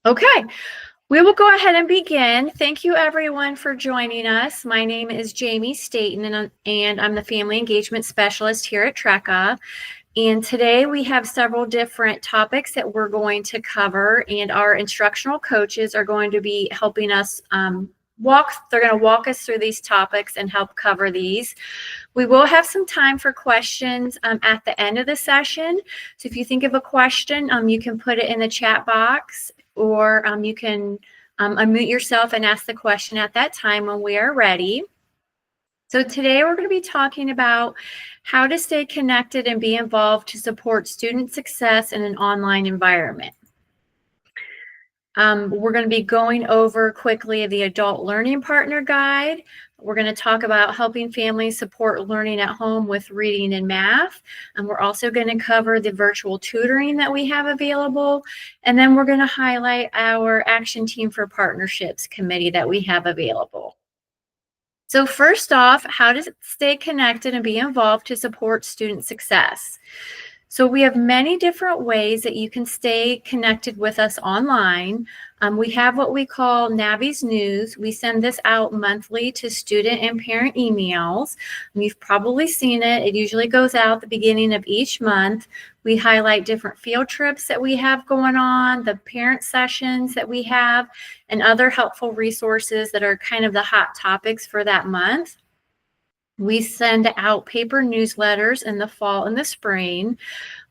Okay, we will go ahead and begin. Thank you everyone for joining us. My name is Jamie Staten and I'm the Family Engagement Specialist here at TRECA. And today we have several different topics that we're going to cover, and our instructional coaches are going to be helping us they're going to walk us through these topics and help cover these. We will have some time for questions at the end of the session. So if you think of a question, you can put it in the chat box, or you can unmute yourself and ask the question at that time when we are ready. So today we're going to be talking about how to stay connected and be involved to support student success in an online environment. We're going to be going over quickly the Adult Learning Partner Guide. We're going to talk about helping families support learning at home with reading and math. And we're also going to cover the virtual tutoring that we have available. And then we're going to highlight our Action Team for Partnerships committee that we have available. So first off, how to stay connected and be involved to support student success. So we have many different ways that you can stay connected with us online. We have what we call Navi's News. We send this out monthly to student and parent emails. You've probably seen it. It usually goes out at the beginning of each month. We highlight different field trips that we have going on, the parent sessions that we have, and other helpful resources that are kind of the hot topics for that month. We send out paper newsletters in the fall and the spring.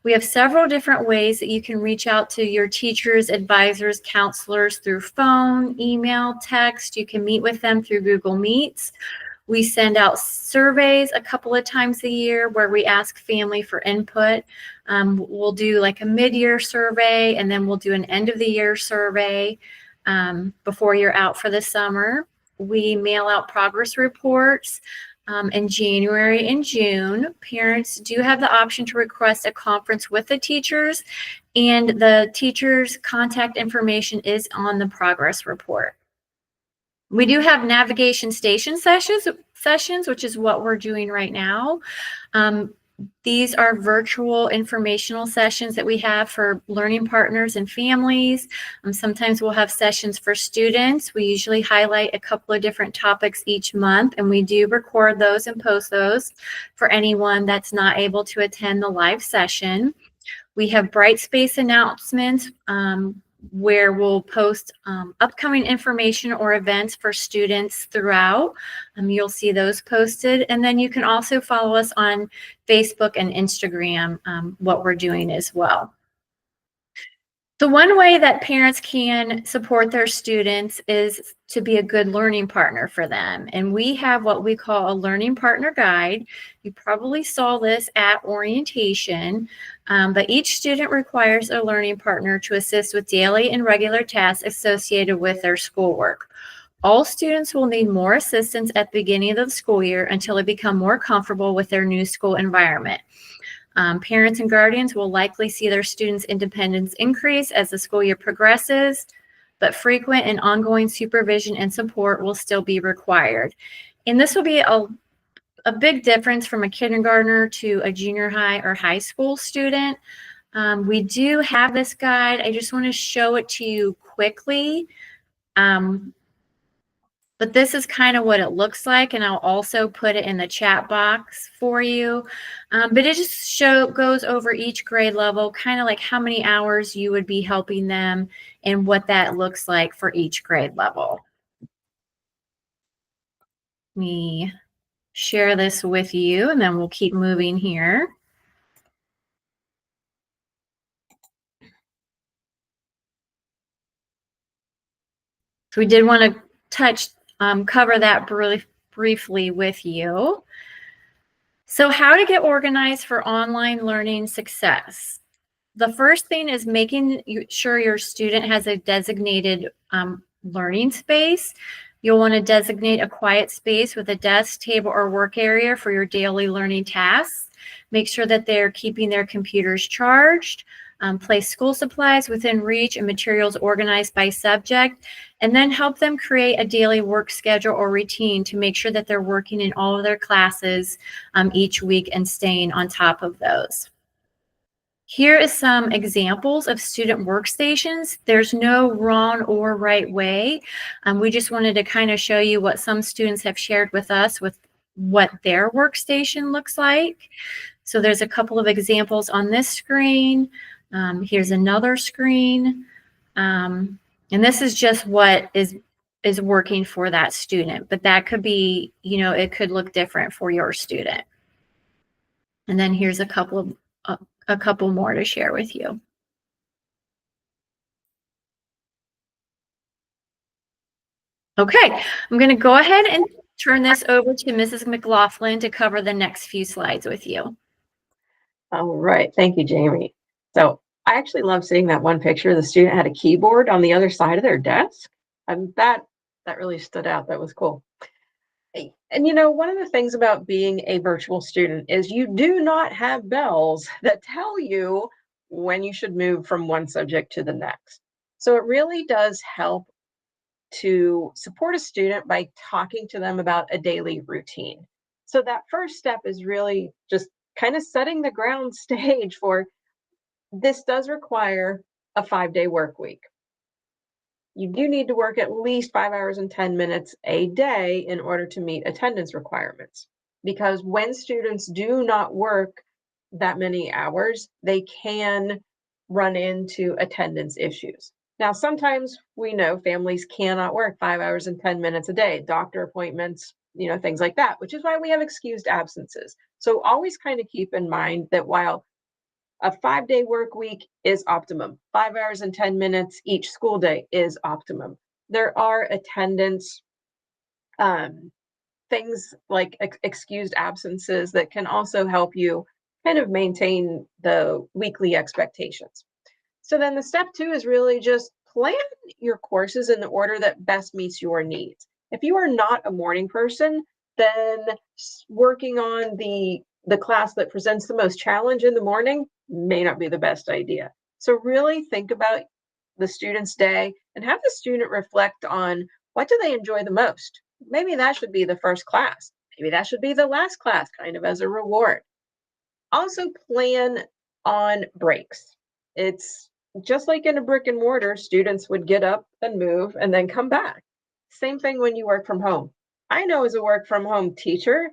We have several different ways that you can reach out to your teachers, advisors, counselors through phone, email, text. You can meet with them through Google Meets. We send out surveys a couple of times a year where we ask family for input. We'll do like a mid-year survey, and then we'll do an end-of-the-year survey before you're out for the summer. We mail out progress reports. In January and June, parents do have the option to request a conference with the teachers, and the teachers' contact information is on the progress report. We do have navigation station sessions, which is what we're doing right now. These are virtual informational sessions that we have for learning partners and families. Sometimes we'll have sessions for students. We usually highlight a couple of different topics each month, and we do record those and post those for anyone that's not able to attend the live session. We have Bright Space announcements where we'll post upcoming information or events for students throughout. You'll see those posted. And then you can also follow us on Facebook and Instagram, what we're doing as well. The one way that parents can support their students is to be a good learning partner for them. And we have what we call a learning partner guide. You probably saw this at orientation, but each student requires a learning partner to assist with daily and regular tasks associated with their schoolwork. All students will need more assistance at the beginning of the school year until they become more comfortable with their new school environment. Parents and guardians will likely see their students' independence increase as the school year progresses, but frequent and ongoing supervision and support will still be required. And this will be a big difference from a kindergartner to a junior high or high school student. We do have this guide. I just want to show it to you quickly. But this is kind of what it looks like, and I'll also put it in the chat box for you. But it just goes over each grade level, kind of like how many hours you would be helping them and what that looks like for each grade level. Let me share this with you, and then we'll keep moving here. So we did want to cover that briefly with you. So how to get organized for online learning success. The first thing is making sure your student has a designated learning space. You'll want to designate a quiet space with a desk, table, or work area for your daily learning tasks. Make sure that they're keeping their computers charged. Place school supplies within reach and materials organized by subject, and then help them create a daily work schedule or routine to make sure that they're working in all of their classes each week and staying on top of those. Here is some examples of student workstations. There's no wrong or right way. We just wanted to kind of show you what some students have shared with us with what their workstation looks like. So there's a couple of examples on this screen. Here's another screen. And this is just what is working for that student, but that could be, it could look different for your student. And then here's a couple more to share with you. Okay, I'm going to go ahead and turn this over to Mrs. McLaughlin to cover the next few slides with you. All right. Thank you, Jamie. So I actually love seeing that one picture. The student had a keyboard on the other side of their desk. And that really stood out. That was cool. And one of the things about being a virtual student is you do not have bells that tell you when you should move from one subject to the next. So it really does help to support a student by talking to them about a daily routine. So that first step is really just kind of setting the ground stage for this does require a 5-day work week. You do need to work at least 5 hours and 10 minutes a day in order to meet attendance requirements. Because when students do not work that many hours, they can run into attendance issues. Now, sometimes we know families cannot work 5 hours and 10 minutes a day, doctor appointments, things like that, which is why we have excused absences. So always kind of keep in mind that while a 5-day work week is optimum, 5 hours and 10 minutes each school day is optimum. There are attendance things like excused absences that can also help you kind of maintain the weekly expectations. So then the step 2 is really just plan your courses in the order that best meets your needs. If you are not a morning person, then working on the class that presents the most challenge in the morning may not be the best idea. So really think about the student's day and have the student reflect on what do they enjoy the most. Maybe that should be the first class. Maybe that should be the last class, kind of as a reward. Also plan on breaks. It's just like in a brick and mortar, students would get up and move and then come back. Same thing when you work from home. I know as a work from home teacher,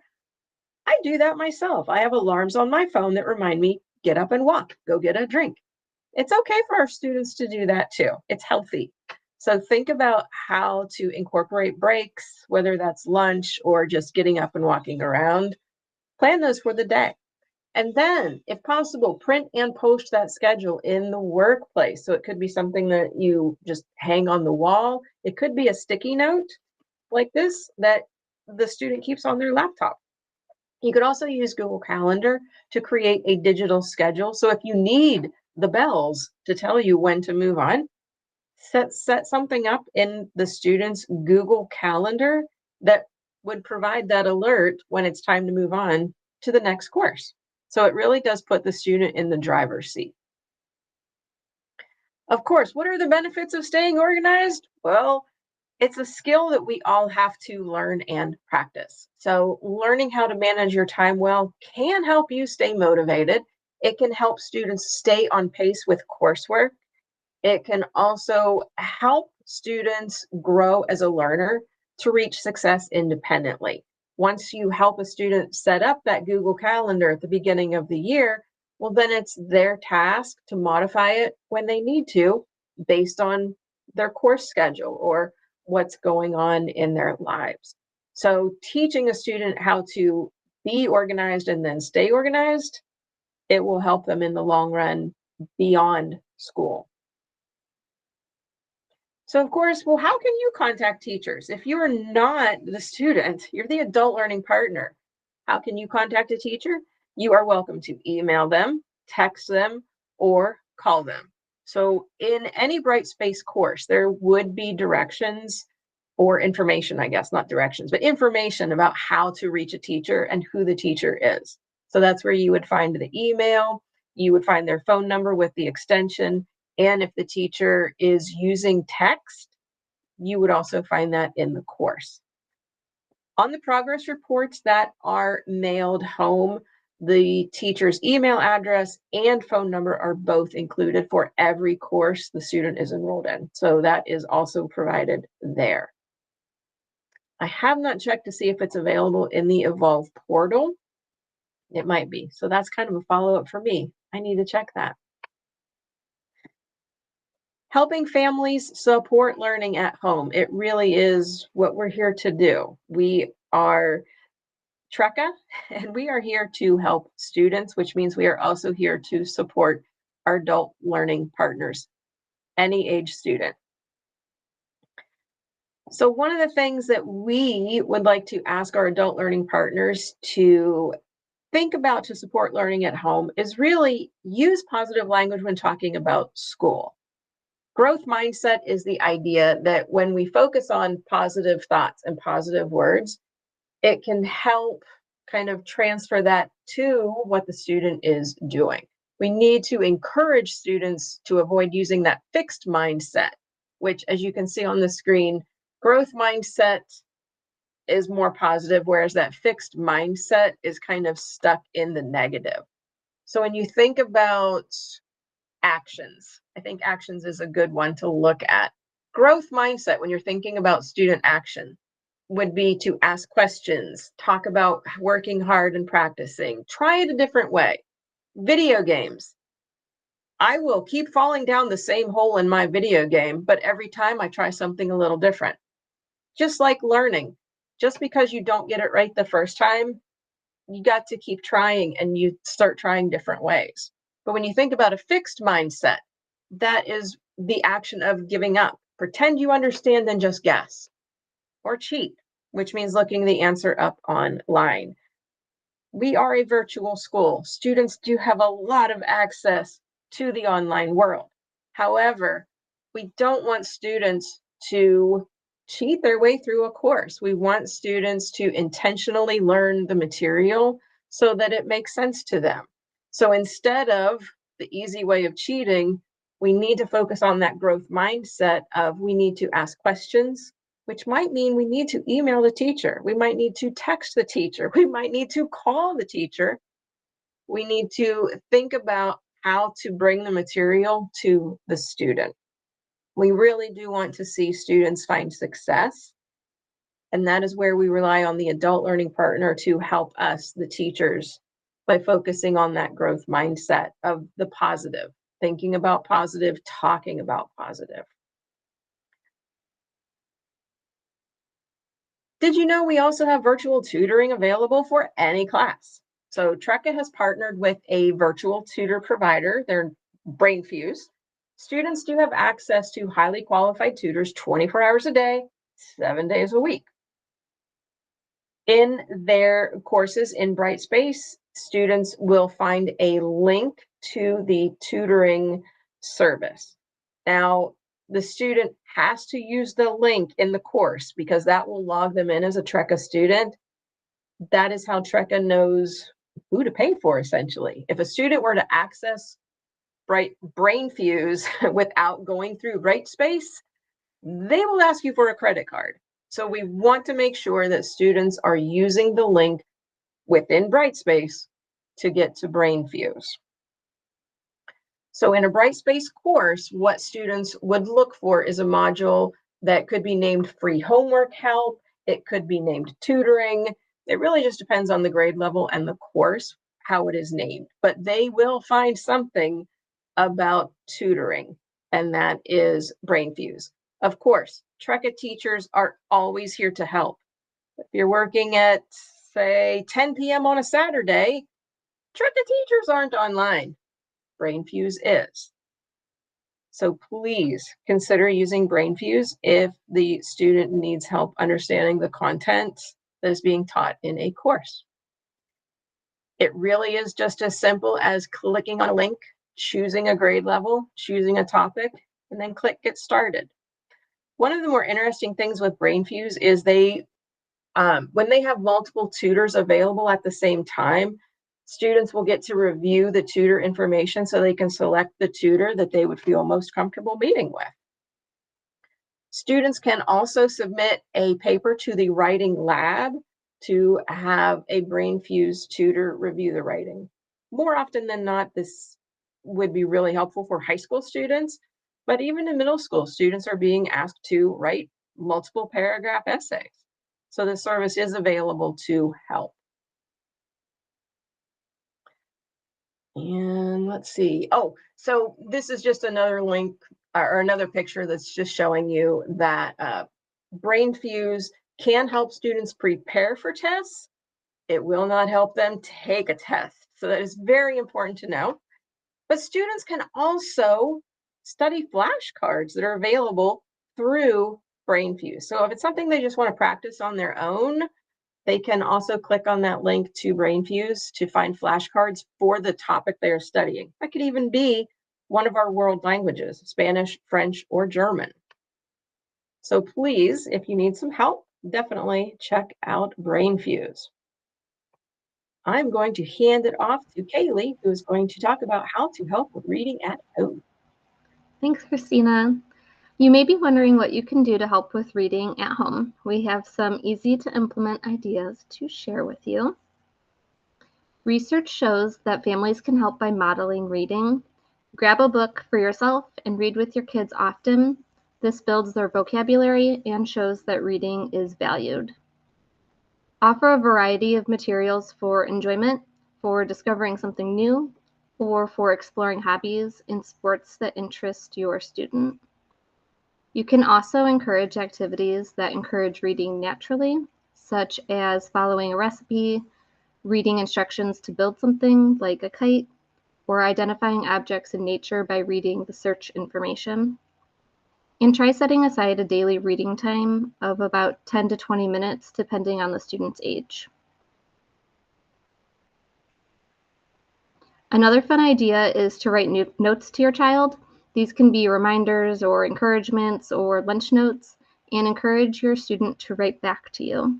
I do that myself. I have alarms on my phone that remind me, get up and walk, go get a drink. It's okay for our students to do that too. It's healthy. So think about how to incorporate breaks, whether that's lunch or just getting up and walking around. Plan those for the day. And then, if possible, print and post that schedule in the workplace. So it could be something that you just hang on the wall. It could be a sticky note like this that the student keeps on their laptop. You could also use Google Calendar to create a digital schedule. So if you need the bells to tell you when to move on, set something up in the student's Google Calendar that would provide that alert when it's time to move on to the next course. So it really does put the student in the driver's seat. Of course, what are the benefits of staying organized? Well, it's a skill that we all have to learn and practice. So learning how to manage your time well can help you stay motivated. It can help students stay on pace with coursework. It can also help students grow as a learner to reach success independently. Once you help a student set up that Google Calendar at the beginning of the year, well, then it's their task to modify it when they need to based on their course schedule or what's going on in their lives. So teaching a student how to be organized and then stay organized, it will help them in the long run beyond school. So of course, well, how can you contact teachers? If you are not the student, you're the adult learning partner. How can you contact a teacher? You are welcome to email them, text them, or call them. So in any Brightspace course, there would be directions or information, I guess, not directions, but information about how to reach a teacher and who the teacher is. So that's where you would find the email, you would find their phone number with the extension, and if the teacher is using text, you would also find that in the course. On the progress reports that are mailed home, The teacher's email address and phone number are both included for every course the student is enrolled in. So that is also provided there. I have not checked to see if it's available in the Evolve portal. It might be. So that's kind of a follow-up for me. I need to check that. Helping families support learning at home. It really is what we're here to do. We are TRECA, and we are here to help students, which means we are also here to support our adult learning partners, any age student. So one of the things that we would like to ask our adult learning partners to think about to support learning at home is really use positive language when talking about school. Growth mindset is the idea that when we focus on positive thoughts and positive words, it can help kind of transfer that to what the student is doing. We need to encourage students to avoid using that fixed mindset, which, as you can see on the screen, growth mindset is more positive, whereas that fixed mindset is kind of stuck in the negative. So when you think about actions, I think actions is a good one to look at. Growth mindset, when you're thinking about student action, would be to ask questions, talk about working hard and practicing, try it a different way. Video games. I will keep falling down the same hole in my video game, but every time I try something a little different. Just like learning, just because you don't get it right the first time, you got to keep trying and you start trying different ways. But when you think about a fixed mindset, that is the action of giving up. Pretend you understand and just guess or cheat, which means looking the answer up online. We are a virtual school. Students do have a lot of access to the online world. However, we don't want students to cheat their way through a course. We want students to intentionally learn the material so that it makes sense to them. So instead of the easy way of cheating, we need to focus on that growth mindset of we need to ask questions, which might mean we need to email the teacher. We might need to text the teacher. We might need to call the teacher. We need to think about how to bring the material to the student. We really do want to see students find success. And that is where we rely on the adult learning partner to help us, the teachers, by focusing on that growth mindset of the positive, thinking about positive, talking about positive. Did you know we also have virtual tutoring available for any class? So TRECA has partnered with a virtual tutor provider. They're BrainFuse. Students do have access to highly qualified tutors 24 hours a day, 7 days a week. In their courses in Brightspace, students will find a link to the tutoring service. Now, the student has to use the link in the course because that will log them in as a TRECA student. That is how TRECA knows who to pay for, essentially. If a student were to access BrainFuse without going through Brightspace, they will ask you for a credit card. So we want to make sure that students are using the link within Brightspace to get to BrainFuse. So in a Brightspace course, what students would look for is a module that could be named free homework help. It could be named tutoring. It really just depends on the grade level and the course, how it is named. But they will find something about tutoring, and that is BrainFuse. Of course, TRECA teachers are always here to help. If you're working at, say, 10 p.m. on a Saturday, TRECA teachers aren't online. BrainFuse is. So please consider using BrainFuse if the student needs help understanding the content that is being taught in a course. It really is just as simple as clicking on a link, choosing a grade level, choosing a topic, and then click Get Started. One of the more interesting things with BrainFuse is when they have multiple tutors available at the same time, students will get to review the tutor information so they can select the tutor that they would feel most comfortable meeting with. Students can also submit a paper to the writing lab to have a brain fuse tutor review the writing. More often than not, this would be really helpful for high school students, but even in middle school, students are being asked to write multiple paragraph essays. So this service is available to help. And let's see. Oh, so this is just another link or another picture that's just showing you that Brain Fuse can help students prepare for tests. It will not help them take a test. So that is very important to know. But students can also study flashcards that are available through Brain Fuse. So if it's something they just want to practice on their own, they can also click on that link to BrainFuse to find flashcards for the topic they are studying. That could even be one of our world languages, Spanish, French, or German. So please, if you need some help, definitely check out BrainFuse. I'm going to hand it off to Kaylee, who is going to talk about how to help with reading at home. Thanks, Christina. You may be wondering what you can do to help with reading at home. We have some easy to implement ideas to share with you. Research shows that families can help by modeling reading. Grab a book for yourself and read with your kids often. This builds their vocabulary and shows that reading is valued. Offer a variety of materials for enjoyment, for discovering something new, or for exploring hobbies and sports that interest your student. You can also encourage activities that encourage reading naturally, such as following a recipe, reading instructions to build something like a kite, or identifying objects in nature by reading the search information. And try setting aside a daily reading time of about 10 to 20 minutes, depending on the student's age. Another fun idea is to write notes to your child. These can be reminders or encouragements or lunch notes, and encourage your student to write back to you.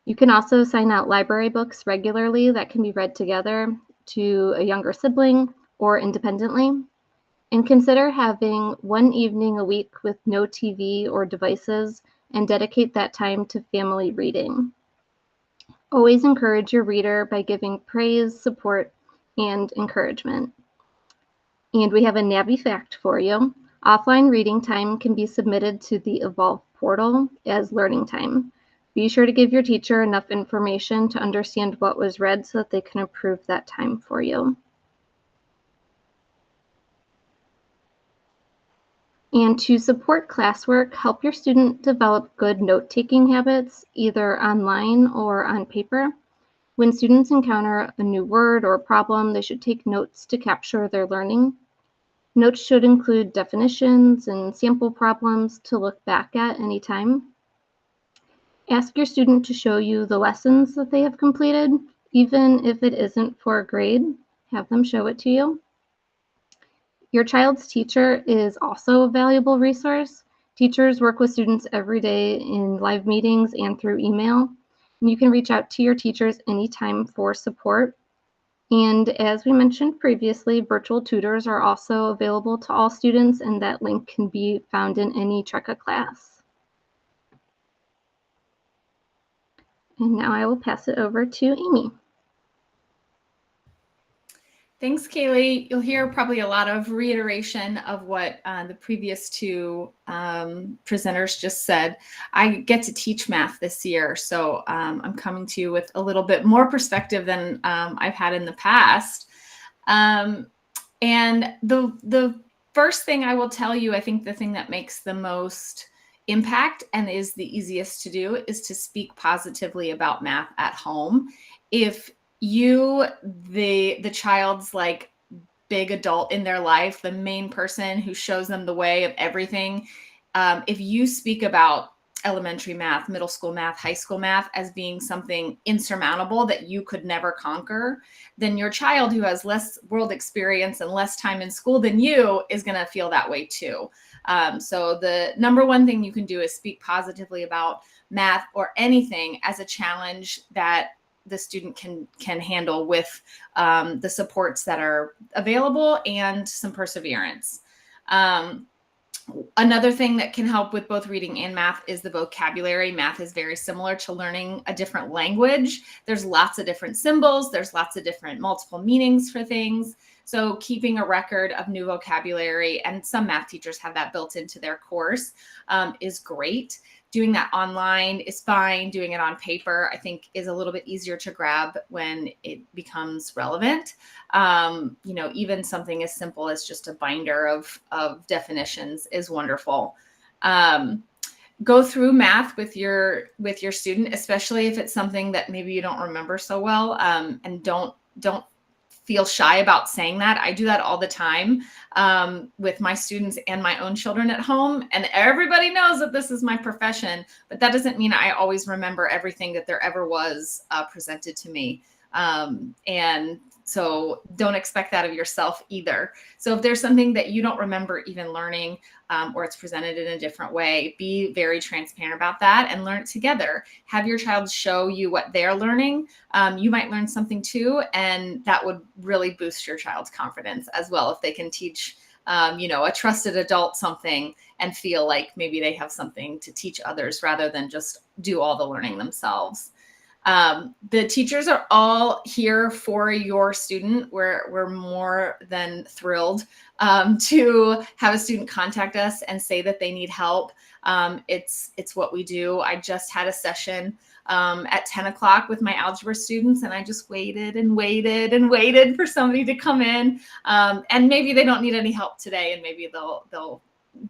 You can also assign out library books regularly that can be read together to a younger sibling or independently. And consider having one evening a week with no TV or devices and dedicate that time to family reading. Always encourage your reader by giving praise, support, and encouragement. And we have a Navi fact for you. Offline reading time can be submitted to the Evolve portal as learning time. Be sure to give your teacher enough information to understand what was read so that they can approve that time for you. And to support classwork, help your student develop good note-taking habits, either online or on paper. When students encounter a new word or problem, they should take notes to capture their learning. Notes should include definitions and sample problems to look back at anytime. Ask your student to show you the lessons that they have completed, even if it isn't for a grade. Have them show it to you. Your child's teacher is also a valuable resource. Teachers work with students every day in live meetings and through email. And you can reach out to your teachers anytime for support. And as we mentioned previously, virtual tutors are also available to all students, and that link can be found in any TRECA class. And now I will pass it over to Amy. Thanks, Kaylee. You'll hear probably a lot of reiteration of what the previous two presenters just said. I get to teach math this year, so I'm coming to you with a little bit more perspective than I've had in the past. And the first thing I will tell you, I think the thing that makes the most impact and is the easiest to do is to speak positively about math at home. If you, the child's like big adult in their life, the main person who shows them the way of everything, if you speak about elementary math, middle school math, high school math as being something insurmountable that you could never conquer, then your child who has less world experience and less time in school than you is going to feel that way too. So the number one thing you can do is speak positively about math or anything as a challenge that the student can handle with the supports that are available and some perseverance. Another thing that can help with both reading and math is the vocabulary. Math is very similar to learning a different language. There's lots of different symbols. There's lots of different multiple meanings for things. So keeping a record of new vocabulary, and some math teachers have that built into their course, is great. Doing that online is fine. Doing it on paper, I think, is a little bit easier to grab when it becomes relevant. Even something as simple as just a binder of definitions is wonderful. Go through math with your student, especially if it's something that maybe you don't remember so well, and don't feel shy about saying that. I do that all the time with my students and my own children at home. And everybody knows that this is my profession, but that doesn't mean I always remember everything that there ever was presented to me. And so don't expect that of yourself either. So if there's something that you don't remember even learning, or it's presented in a different way, be very transparent about that and learn it together. Have your child show you what they're learning. You might learn something too, and that would really boost your child's confidence as well if they can teach a trusted adult something and feel like maybe they have something to teach others rather than just do all the learning themselves. The teachers are all here for your student. We're more than thrilled to have a student contact us and say that they need help. It's what we do. I just had a session at 10 o'clock with my algebra students, and I just waited and waited and waited for somebody to come in. And maybe they don't need any help today, and maybe they'll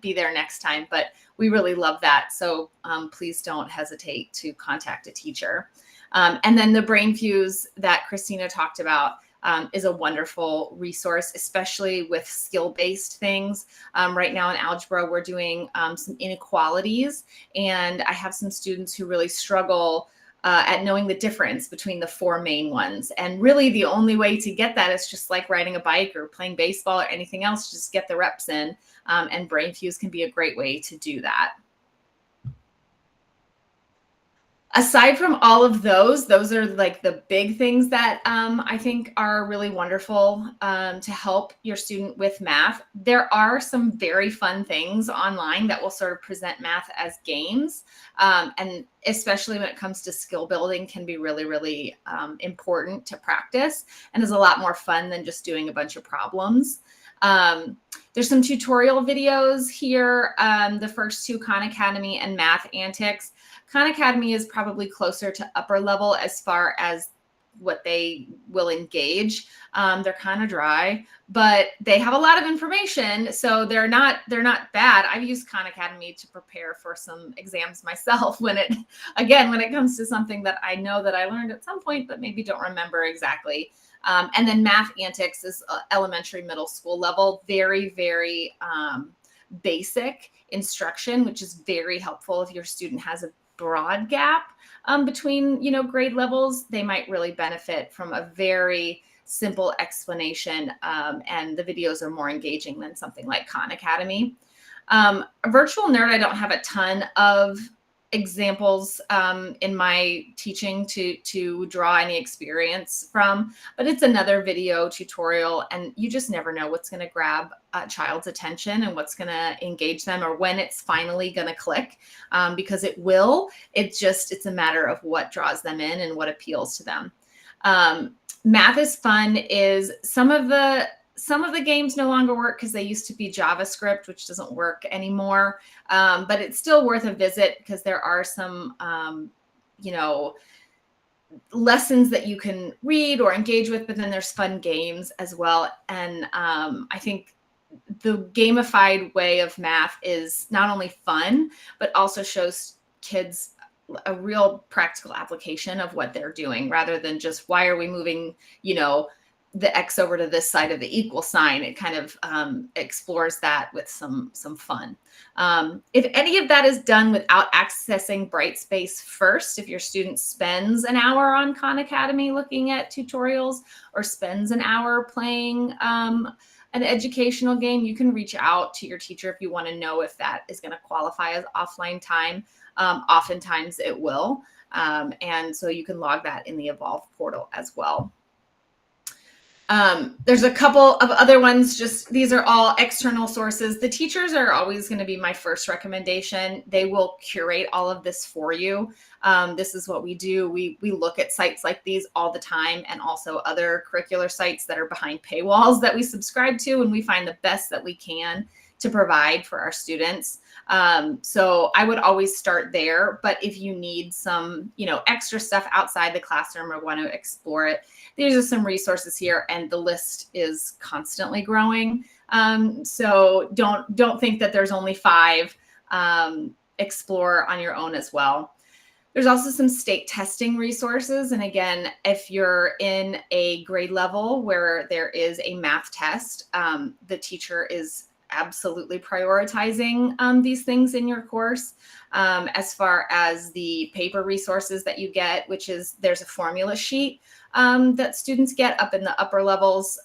be there next time, but we really love that. So please don't hesitate to contact a teacher. And then the Brain Fuse that Christina talked about is a wonderful resource, especially with skill-based things. Right now in algebra, we're doing some inequalities, and I have some students who really struggle at knowing the difference between the four main ones. And really the only way to get that is just like riding a bike or playing baseball or anything else, just get the reps in. And Brain Fuse can be a great way to do that. Aside from all of those are like the big things that I think are really wonderful to help your student with math. There are some very fun things online that will sort of present math as games. And especially when it comes to skill building, can be really, really important to practice and is a lot more fun than just doing a bunch of problems. There's some tutorial videos here. The first two, Khan Academy and Math Antics. Khan Academy is probably closer to upper level as far as what they will engage. They're kind of dry, but they have a lot of information, so they're not bad. I've used Khan Academy to prepare for some exams myself when it comes to something that I know that I learned at some point, but maybe don't remember exactly. And then Math Antics is elementary, middle school level, very, very basic instruction, which is very helpful if your student has a broad gap between grade levels. They might really benefit from a very simple explanation, and the videos are more engaging than something like Khan Academy. Virtual Nerd, I don't have a ton of examples in my teaching to draw any experience from, but it's another video tutorial, and you just never know what's going to grab a child's attention and what's going to engage them, or when it's finally going to click, because it will. It's a matter of what draws them in and what appeals to them. Math is Fun is some of the games no longer work because they used to be JavaScript, which doesn't work anymore. But it's still worth a visit because there are some, lessons that you can read or engage with, but then there's fun games as well. And I think the gamified way of math is not only fun, but also shows kids a real practical application of what they're doing, rather than just, why are we moving, the X over to this side of the equal sign. It kind of explores that with some fun. If any of that is done without accessing Brightspace first, if your student spends an hour on Khan Academy looking at tutorials, or spends an hour playing an educational game, you can reach out to your teacher if you want to know if that is going to qualify as offline time. Oftentimes it will. And so you can log that in the Evolve portal as well. There's a couple of other ones, just these are all external sources. The teachers are always going to be my first recommendation. They will curate all of this for you. This is what we do. We look at sites like these all the time, and also other curricular sites that are behind paywalls that we subscribe to, and we find the best that we can to provide for our students. So I would always start there. But if you need some, extra stuff outside the classroom or want to explore it, these are some resources here, and the list is constantly growing. So don't think that there's only 5. Explore on your own as well. There's also some state testing resources. And again, if you're in a grade level where there is a math test, the teacher is absolutely prioritizing these things in your course. As far as the paper resources that you get, which is there's a formula sheet that students get up in the upper levels.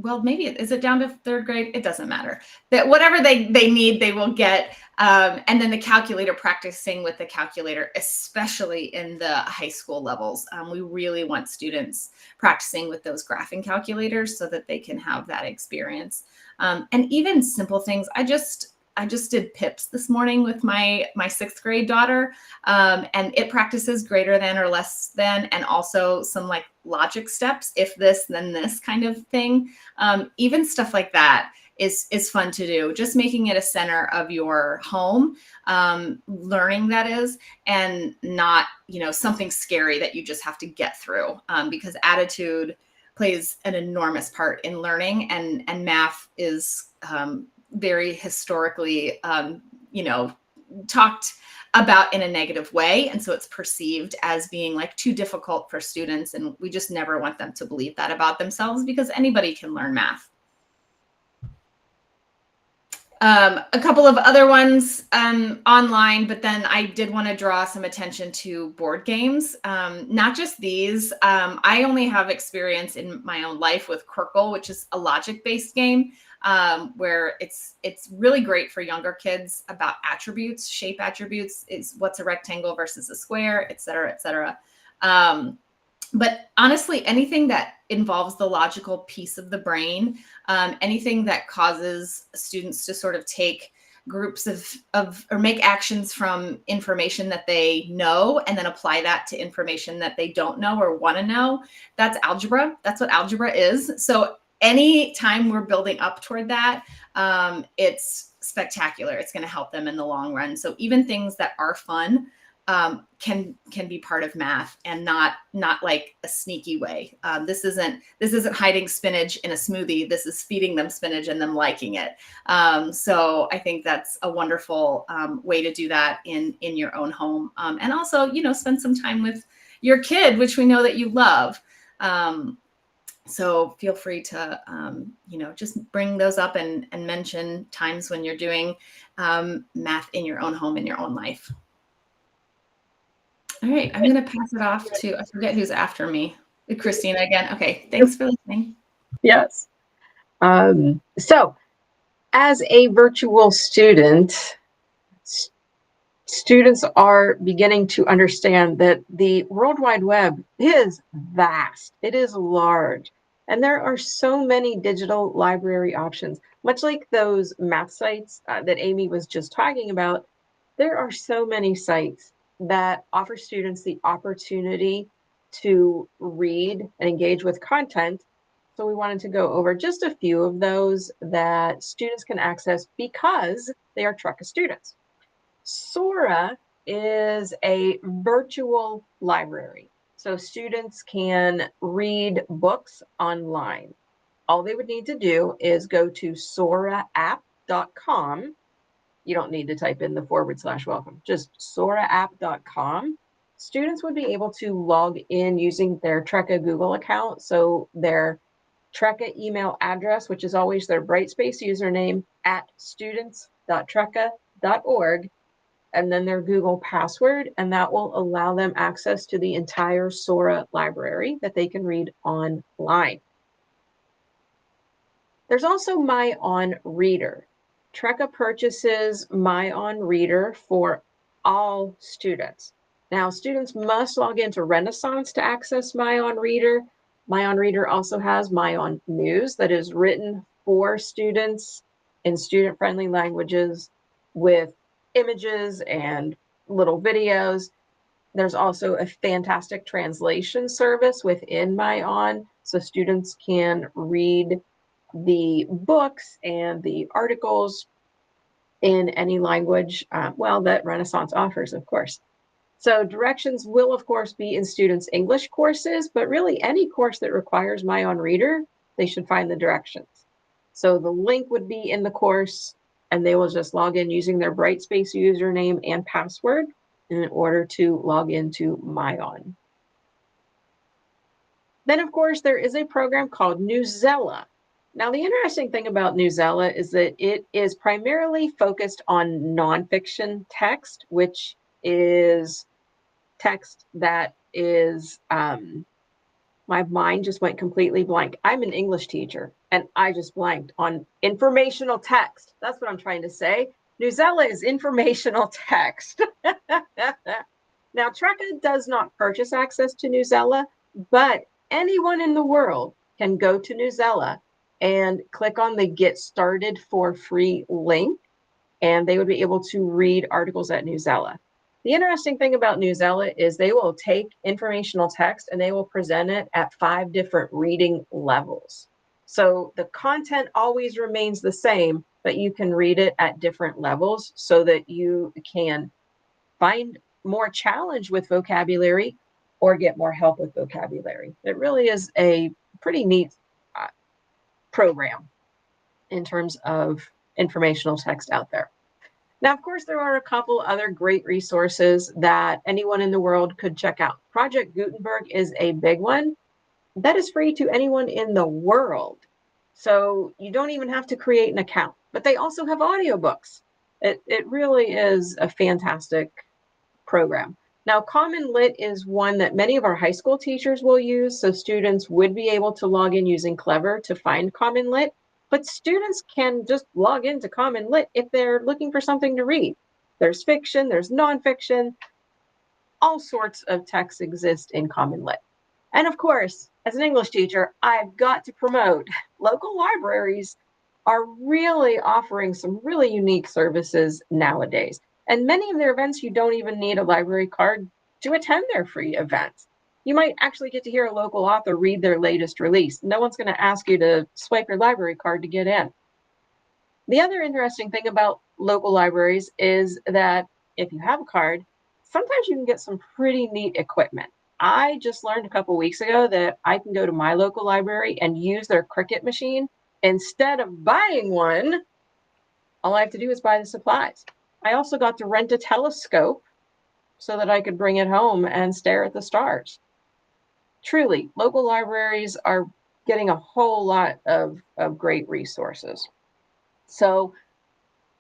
Well, maybe is it down to 3rd grade? It doesn't matter. That whatever they need, they will get. And then the calculator, practicing with the calculator, especially in the high school levels. We really want students practicing with those graphing calculators so that they can have that experience. And even simple things. I just did PIPS this morning with my 6th grade daughter, and it practices greater than or less than, and also some like logic steps, if this, then this kind of thing. Even stuff like that is fun to do. Just making it a center of your home, learning that is, and not, something scary that you just have to get through, because attitude plays an enormous part in learning, and math is very historically, talked about in a negative way. And so it's perceived as being like too difficult for students. And we just never want them to believe that about themselves, because anybody can learn math. A couple of other ones online, but then I did want to draw some attention to board games. Not just these. I only have experience in my own life with Quirkle, which is a logic-based game, where it's really great for younger kids about attributes, shape attributes, is what's a rectangle versus a square, et cetera, et cetera. But honestly, anything that involves the logical piece of the brain, anything that causes students to sort of take groups of or make actions from information that they know and then apply that to information that they don't know or want to know, that's algebra. That's what algebra is. So any time we're building up toward that, it's spectacular. It's going to help them in the long run. So even things that are fun can be part of math, and not like a sneaky way. This isn't hiding spinach in a smoothie. This is feeding them spinach and them liking it. So I think that's a wonderful way to do that in your own home, and also spend some time with your kid, which we know that you love. So feel free to just bring those up and mention times when you're doing math in your own home, in your own life. All right, I'm going to pass it off to, I forget who's after me. Christina again. Okay, thanks for listening. Yes. So as a virtual student, students are beginning to understand that the World Wide Web is vast. It is large. And there are so many digital library options, much like those math sites that Amy was just talking about. There are so many sites that offer students the opportunity to read and engage with content. So we wanted to go over just a few of those that students can access because they are Trucka students. Sora is a virtual library. So students can read books online. All they would need to do is go to soraapp.com. You don't need to type in the /welcome, just soraapp.com. Students would be able to log in using their Trucka Google account. So their Trucka email address, which is always their Brightspace username, @students.trucka.org, and then their Google password, and that will allow them access to the entire Sora library that they can read online. There's also My On Reader. Trucka purchases My On Reader for all students. Now, students must log into Renaissance to access My On Reader, MyOnReader also has MyOnNews that is written for students in student-friendly languages with images and little videos. There's also a fantastic translation service within MyOn, so students can read the books and the articles in any language, that Renaissance offers, of course. So directions will, of course, be in students' English courses, but really any course that requires MyOnReader, they should find the directions. So the link would be in the course, and they will just log in using their Brightspace username and password in order to log into MyOn. Then, of course, there is a program called Newsela. Now, the interesting thing about Newsela is that it is primarily focused on nonfiction text, which is text that is, my mind just went completely blank. I'm an English teacher, and I just blanked on informational text. That's what I'm trying to say. Newsela is informational text. Now, Trekka does not purchase access to Newsela, but anyone in the world can go to Newsela and click on the Get Started for Free link, and they would be able to read articles at Newsela. The interesting thing about Newsela is they will take informational text and they will present it at 5 different reading levels. So the content always remains the same, but you can read it at different levels so that you can find more challenge with vocabulary or get more help with vocabulary. It really is a pretty neat program in terms of informational text out there. Now, of course, there are a couple other great resources that anyone in the world could check out. Project Gutenberg is a big one. That is free to anyone in the world. So you don't even have to create an account, but they also have audiobooks. It really is a fantastic program. Now, Common Lit is one that many of our high school teachers will use, so students would be able to log in using Clever to find Common Lit, but students can just log into Common Lit if they're looking for something to read. There's fiction, there's nonfiction, all sorts of texts exist in Common Lit. And of course, as an English teacher, I've got to promote local libraries are really offering some really unique services nowadays. And many of their events, you don't even need a library card to attend their free events. You might actually get to hear a local author read their latest release. No one's going to ask you to swipe your library card to get in. The other interesting thing about local libraries is that if you have a card, sometimes you can get some pretty neat equipment. I just learned a couple weeks ago that I can go to my local library and use their Cricut machine. Instead of buying one, all I have to do is buy the supplies. I also got to rent a telescope so that I could bring it home and stare at the stars. Truly, local libraries are getting a whole lot of great resources. So,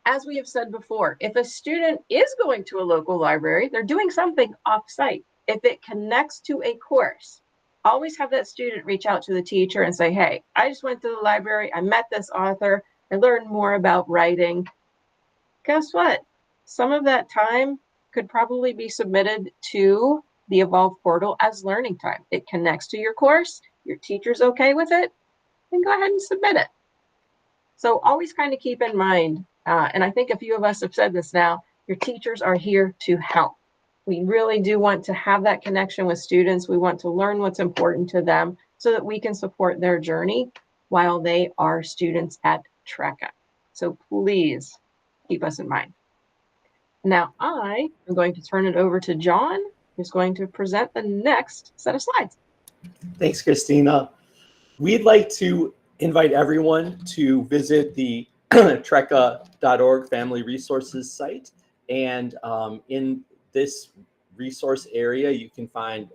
as we have said before, if a student is going to a local library, they're doing something off-site. If it connects to a course, always have that student reach out to the teacher and say, hey, I just went to the library, I met this author, I learned more about writing. Guess what? Some of that time could probably be submitted to the Evolve portal as learning time. It connects to your course, your teacher's okay with it, then go ahead and submit it. So always kind of keep in mind, and I think a few of us have said this now, your teachers are here to help. We really do want to have that connection with students. We want to learn what's important to them so that we can support their journey while they are students at Trekka. So please keep us in mind. Now I am going to turn it over to John, who's going to present the next set of slides. Thanks, Christina. We'd like to invite everyone to visit the trekka.org Family Resources site. And in this resource area, you can find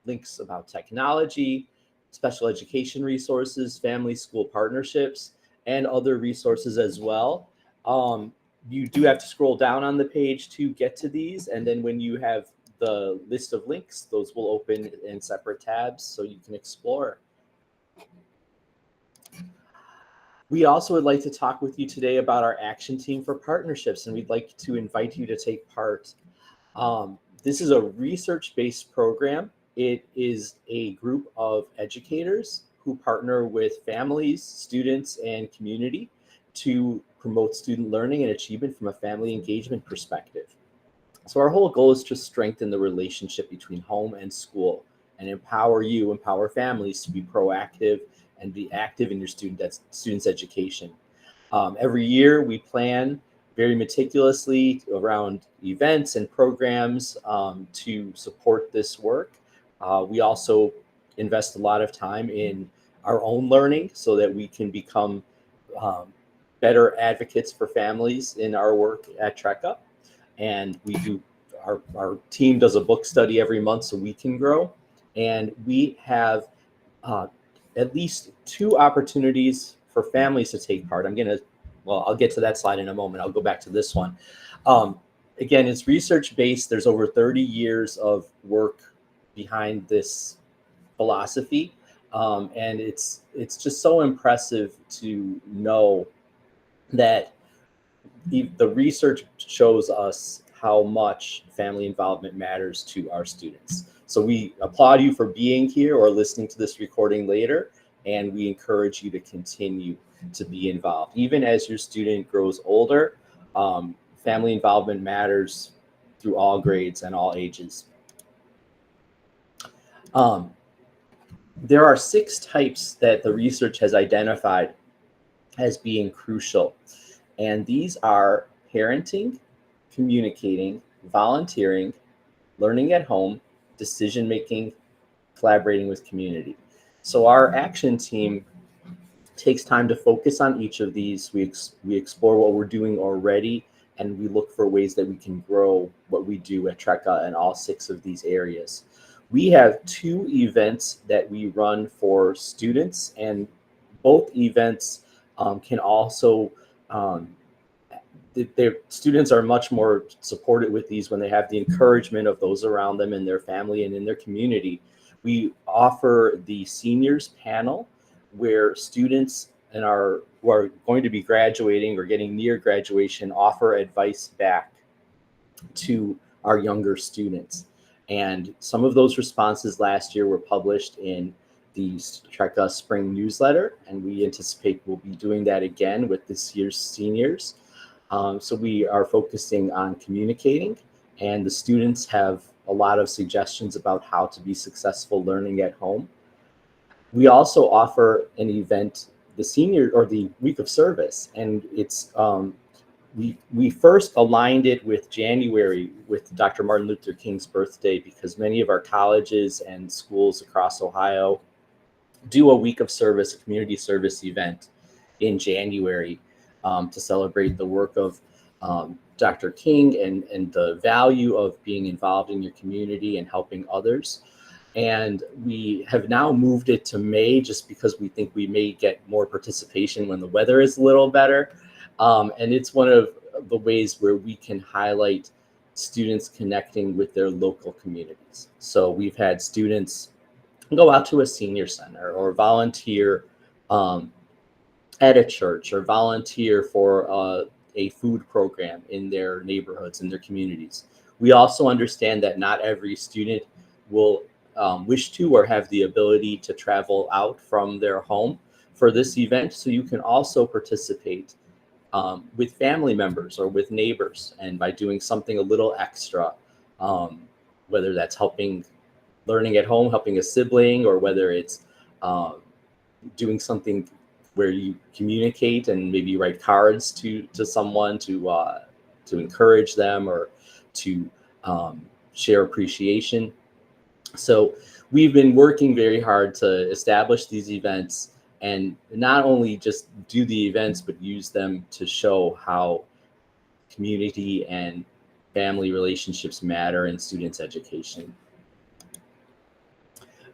links about technology, special education resources, family school partnerships, and other resources as well. You do have to scroll down on the page to get to these. And then when you have the list of links, those will open in separate tabs so you can explore. We also would like to talk with you today about our action team for partnerships, and we'd like to invite you to take part. This is a research-based program. It is a group of educators who partner with families, students, and community to promote student learning and achievement from a family engagement perspective. So our whole goal is to strengthen the relationship between home and school and empower families to be proactive and be active in your students' education. Every year we plan very meticulously around events and programs to support this work. We also invest a lot of time in our own learning so that we can become um, better advocates for families in our work at TRECA. And our team does a book study every month so we can grow. And we have uh, at least 2 opportunities for families to take part. I'll get to that slide in a moment. I'll go back to this one. Again, it's research-based. There's over 30 years of work behind this philosophy. And it's just so impressive to know that the research shows us how much family involvement matters to our students. So we applaud you for being here or listening to this recording later, and we encourage you to continue to be involved. Even as your student grows older, family involvement matters through all grades and all ages. There are 6 types that the research has identified as being crucial. And these are parenting, communicating, volunteering, learning at home, decision-making, collaborating with community. So our action team takes time to focus on each of these. We explore what we're doing already, and we look for ways that we can grow what we do at TRECA in all 6 of these areas. We have 2 events that we run for students, and both events can also their students are much more supported with these when they have the encouragement of those around them in their family and in their community. We offer the seniors panel where students who are going to be graduating or getting near graduation offer advice back to our younger students. And some of those responses last year were published in the TRECA Spring newsletter, and we anticipate we'll be doing that again with this year's seniors. So we are focusing on communicating, and the students have a lot of suggestions about how to be successful learning at home. We also offer an event, the week of service, and it's we first aligned it with January with Dr. Martin Luther King's birthday because many of our colleges and schools across Ohio do a week of service, a community service event in January to celebrate the work of Dr. King and the value of being involved in your community and helping others. And we have now moved it to May just because we think we may get more participation when the weather is a little better. And it's one of the ways where we can highlight students connecting with their local communities. So we've had students go out to a senior center or volunteer at a church or volunteer for a food program in their neighborhoods, in their communities. We also understand that not every student will wish to or have the ability to travel out from their home for this event. So you can also participate with family members or with neighbors, and by doing something a little extra, whether that's helping learning at home, helping a sibling, or whether it's doing something where you communicate and maybe write cards to someone to encourage them or to share appreciation. So we've been working very hard to establish these events and not only just do the events, but use them to show how community and family relationships matter in students' education.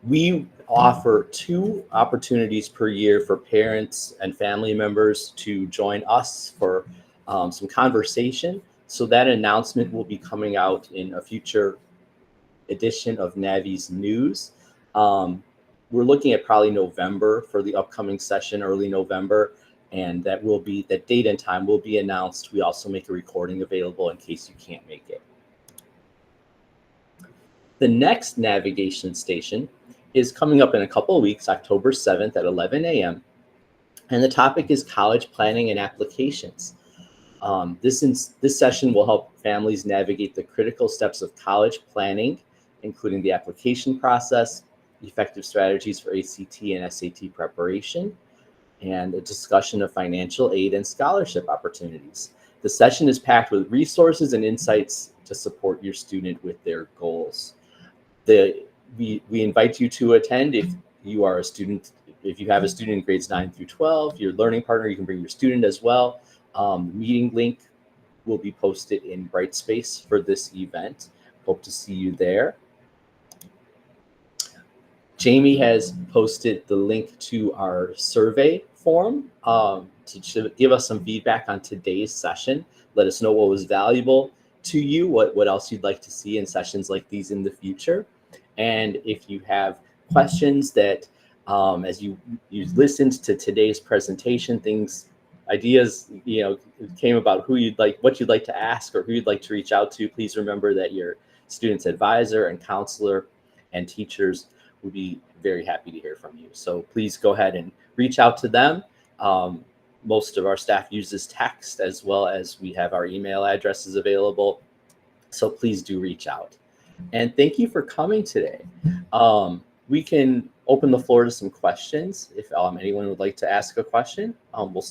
We offer 2 opportunities per year for parents and family members to join us for some conversation. So that announcement will be coming out in a future edition of Navi's News. We're looking at probably November for the upcoming session, early November, and that date and time will be announced. We also make a recording available in case you can't make it. The next navigation station is coming up in a couple of weeks, October 7th at 11 a.m. And the topic is college planning and applications. This session will help families navigate the critical steps of college planning, including the application process, effective strategies for ACT and SAT preparation, and a discussion of financial aid and scholarship opportunities. The session is packed with resources and insights to support your student with their goals. We invite you to attend if you are a student. If you have a student in grades 9 through 12, your learning partner, you can bring your student as well. The meeting link will be posted in Brightspace for this event. Hope to see you there. Jamie has posted the link to our survey form to give us some feedback on today's session. Let us know what was valuable to you, what else you'd like to see in sessions like these in the future. And if you have questions that, as you listened to today's presentation, ideas, came about what you'd like to ask or who you'd like to reach out to, please remember that your student's advisor and counselor and teachers would be very happy to hear from you. So please go ahead and reach out to them. Most of our staff uses text, as well as we have our email addresses available. So please do reach out. And thank you for coming today. We can open the floor to some questions if anyone would like to ask a question. We'll